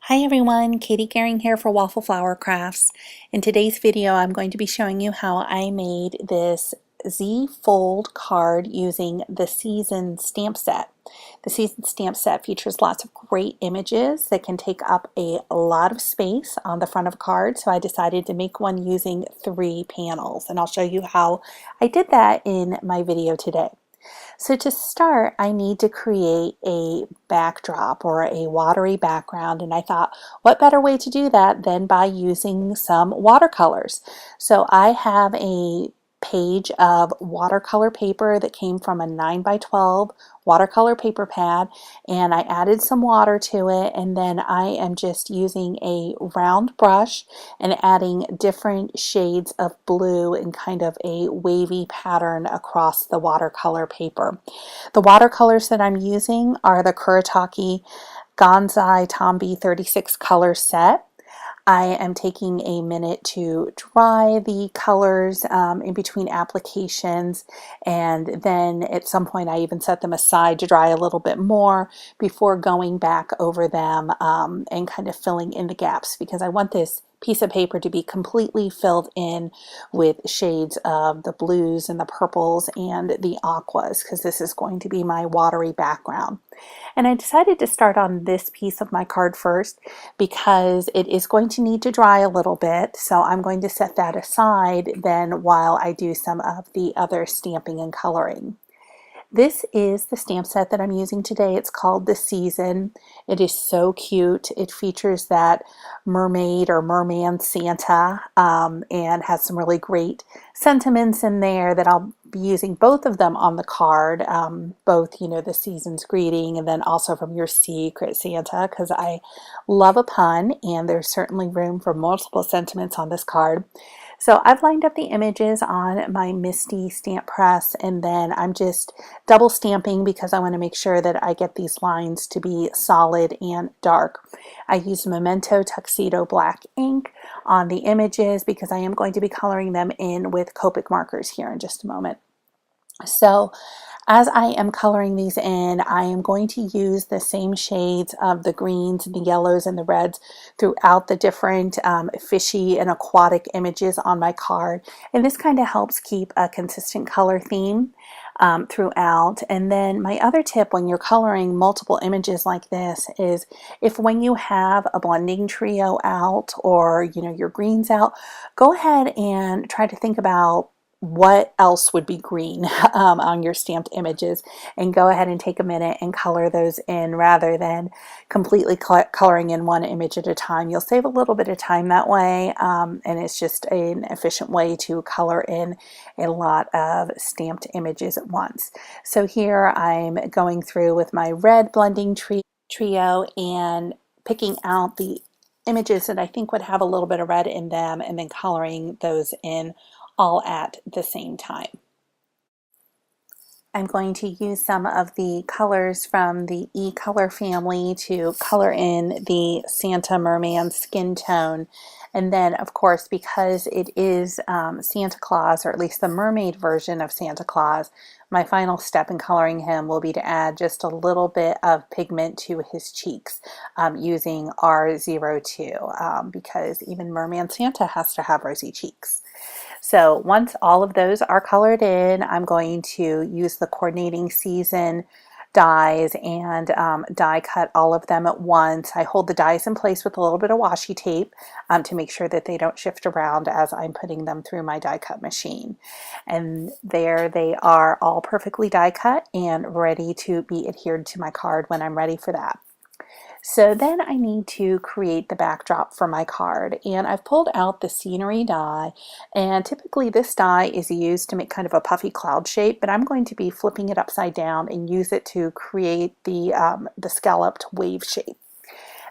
Hi everyone, Katie Gehring here for Waffle Flower Crafts. In today's video, I'm going to be showing you how I made this Z-fold card using the Season stamp set. The Season stamp set features lots of great images that can take up a lot of space on the front of a card, so I decided to make one using 3 panels, and I'll show you how I did that in my video today. So to start, I need to create a backdrop or a watery background, and I thought, what better way to do that than by using some watercolors? So I have a page of watercolor paper that came from a 9x12 watercolor paper pad, and I added some water to it, and then I am just using a round brush and adding different shades of blue in kind of a wavy pattern across the watercolor paper. The watercolors that I'm using are the Kuretake Gonzai Tombi 36 color set. I am taking a minute to dry the colors in between applications, and then at some point I even set them aside to dry a little bit more before going back over them and kind of filling in the gaps, because I want this piece of paper to be completely filled in with shades of the blues and the purples and the aquas, because this is going to be my watery background. And I decided to start on this piece of my card first because it is going to need to dry a little bit, so I'm going to set that aside then while I do some of the other stamping and coloring. This is the stamp set that I'm using today. It's called the Season. It is so cute. It features that mermaid or merman Santa and has some really great sentiments in there that I'll be using both of them on the card, both, the season's greeting and then also from your secret Santa, because I love a pun and there's certainly room for multiple sentiments on this card. So I've lined up the images on my Misty stamp press, and then I'm just double stamping because I want to make sure that I get these lines to be solid and dark. I use Memento Tuxedo black ink on the images because I am going to be coloring them in with Copic markers here in just a moment. So as I am coloring these in, I am going to use the same shades of the greens, the yellows, and the reds throughout the different fishy and aquatic images on my card. And this kind of helps keep a consistent color theme throughout. And then my other tip when you're coloring multiple images like this is if when you have a blending trio out or your greens out, go ahead and try to think about what else would be green on your stamped images, and go ahead and take a minute and color those in rather than completely coloring in one image at a time. You'll save a little bit of time that way, and it's just an efficient way to color in a lot of stamped images at once. So here I'm going through with my red blending trio and picking out the images that I think would have a little bit of red in them and then coloring those in all at the same time. I'm going to use some of the colors from the E-Color family to color in the Santa Merman skin tone. And then, of course, because it is Santa Claus, or at least the mermaid version of Santa Claus, my final step in coloring him will be to add just a little bit of pigment to his cheeks using R02 because even Merman Santa has to have rosy cheeks. So once all of those are colored in, I'm going to use the coordinating season dies and die cut all of them at once. I hold the dies in place with a little bit of washi tape to make sure that they don't shift around as I'm putting them through my die cut machine. And there they are, all perfectly die cut and ready to be adhered to my card when I'm ready for that. So then I need to create the backdrop for my card, and I've pulled out the scenery die, and typically this die is used to make kind of a puffy cloud shape, but I'm going to be flipping it upside down and use it to create the scalloped wave shape.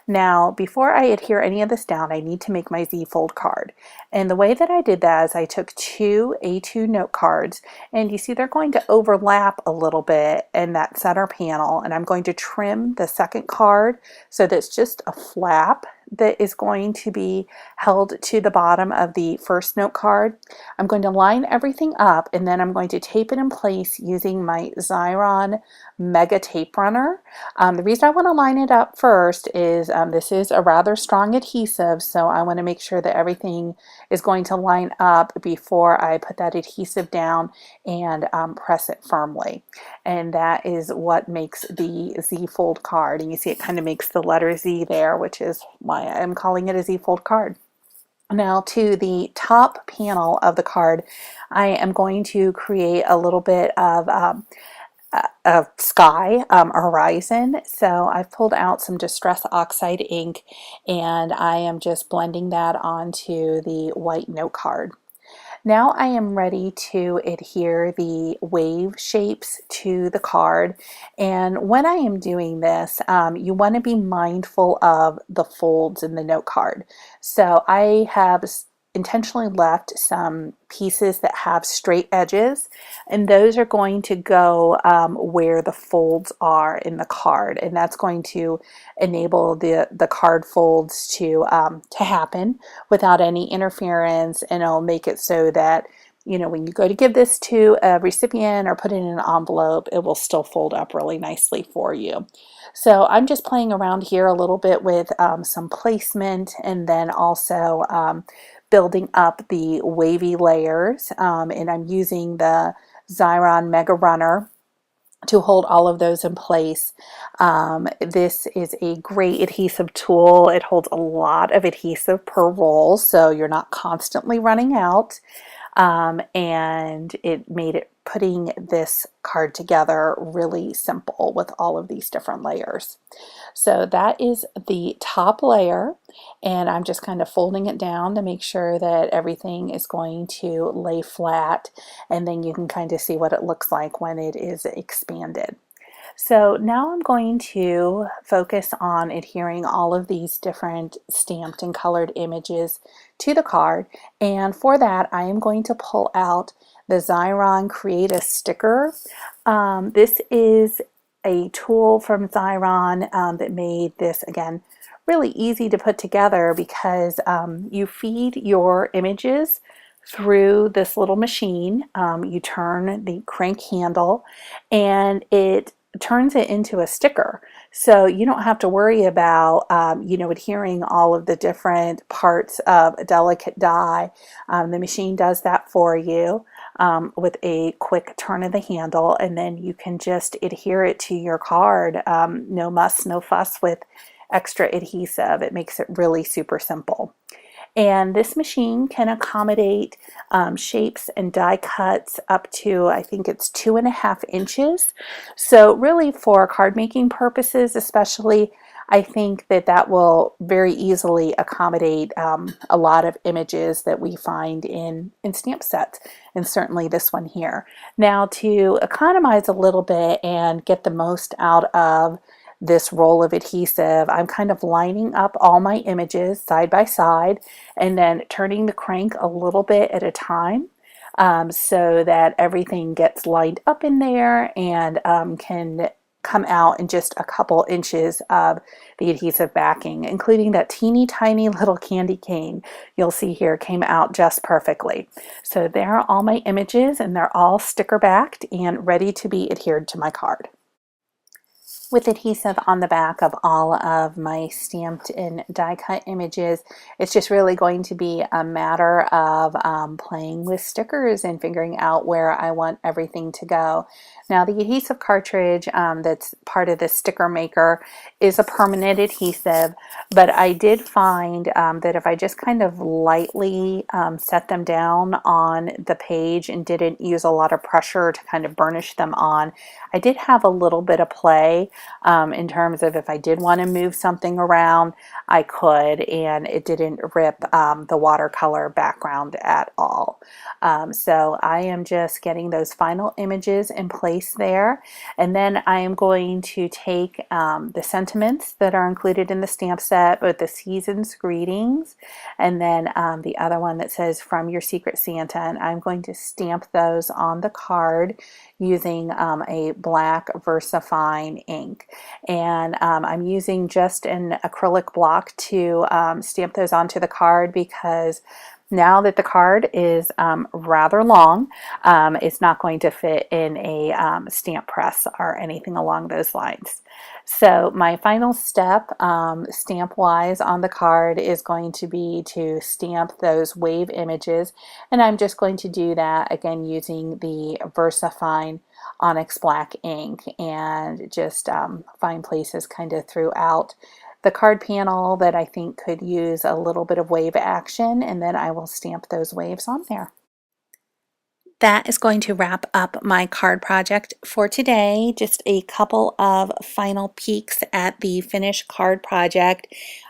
Now, before I adhere any of this down, I need to make my Z-fold card. And the way that I did that is I took 2 A2 note cards, and you see they're going to overlap a little bit in that center panel, and I'm going to trim the second card so that it's just a flap that is going to be held to the bottom of the first note card. I'm going to line everything up, and then I'm going to tape it in place using my Xyron Mega Tape Runner. The reason I want to line it up first is this is a rather strong adhesive, so I want to make sure that everything is going to line up before I put that adhesive down and press it firmly. And that is what makes the Z fold card. And you see it kind of makes the letter Z there, which is why I'm calling it a Z fold card. Now to the top panel of the card, I am going to create a little bit of sky, a horizon. So I've pulled out some Distress Oxide ink, and I am just blending that onto the white note card. Now I am ready to adhere the wave shapes to the card, and when I am doing this, you want to be mindful of the folds in the note card. So I have intentionally left some pieces that have straight edges, and those are going to go where the folds are in the card, and that's going to enable the card folds to happen without any interference, and it'll make it so that, you know, when you go to give this to a recipient or put it in an envelope, it will still fold up really nicely for you. So I'm just playing around here a little bit with some placement, and then also building up the wavy layers, and I'm using the Xyron Mega Runner to hold all of those in place. This is a great adhesive tool. It holds a lot of adhesive per roll, so you're not constantly running out. And it made it putting this card together really simple with all of these different layers. So that is the top layer, and I'm just kind of folding it down to make sure that everything is going to lay flat, and then you can kind of see what it looks like when it is expanded. So now I'm going to focus on adhering all of these different stamped and colored images to the card, and for that I am going to pull out the Xyron Create a Sticker. This is a tool from Xyron that made this, again, really easy to put together because you feed your images through this little machine. You turn the crank handle and it turns it into a sticker. So you don't have to worry about, you know, adhering all of the different parts of a delicate die. The machine does that for you with a quick turn of the handle, and then you can just adhere it to your card. No muss, no fuss with extra adhesive. It makes it really super simple. And this machine can accommodate shapes and die cuts up to, I think it's 2.5 inches. So really for card making purposes especially, I think that that will very easily accommodate a lot of images that we find in stamp sets, and certainly this one here. Now, to economize a little bit and get the most out of this roll of adhesive, I'm kind of lining up all my images side by side and then turning the crank a little bit at a time, so that everything gets lined up in there and can come out in just a couple inches of the adhesive backing, including that teeny tiny little candy cane you'll see here came out just perfectly. So there are all my images, and they're all sticker backed and ready to be adhered to my card. With adhesive on the back of all of my stamped and die cut images, it's just really going to be a matter of playing with stickers and figuring out where I want everything to go. Now, the adhesive cartridge that's part of the sticker maker is a permanent adhesive, but I did find that if I just kind of lightly set them down on the page and didn't use a lot of pressure to kind of burnish them on, I did have a little bit of play in terms of if I did want to move something around, I could, and it didn't rip the watercolor background at all. So I am just getting those final images in place there, and then I am going to take the sentiments that are included in the stamp set set with the season's greetings, and then the other one that says from your secret Santa, and I'm going to stamp those on the card using a black VersaFine ink. And I'm using just an acrylic block to stamp those onto the card, because now that the card is rather long, it's not going to fit in a stamp press or anything along those lines. So my final step, stamp-wise on the card, is going to be to stamp those wave images, and I'm just going to do that again using the VersaFine Onyx Black ink, and just find places kind of throughout the card panel that I think could use a little bit of wave action, and then I will stamp those waves on there. That is going to wrap up my card project for today. Just a couple of final peeks at the finished card project.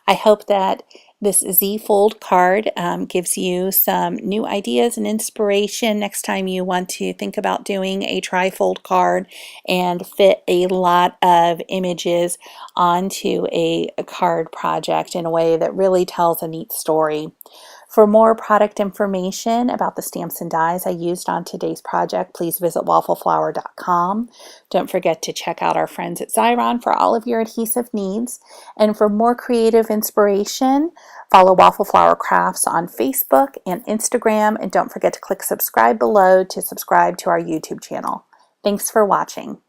I hope that this Z-fold card gives you some new ideas and inspiration next time you want to think about doing a tri-fold card and fit a lot of images onto a card project in a way that really tells a neat story. For more product information about the stamps and dies I used on today's project, please visit waffleflower.com. Don't forget to check out our friends at Xyron for all of your adhesive needs. And for more creative inspiration, follow Waffle Flower Crafts on Facebook and Instagram. And don't forget to click subscribe below to subscribe to our YouTube channel. Thanks for watching.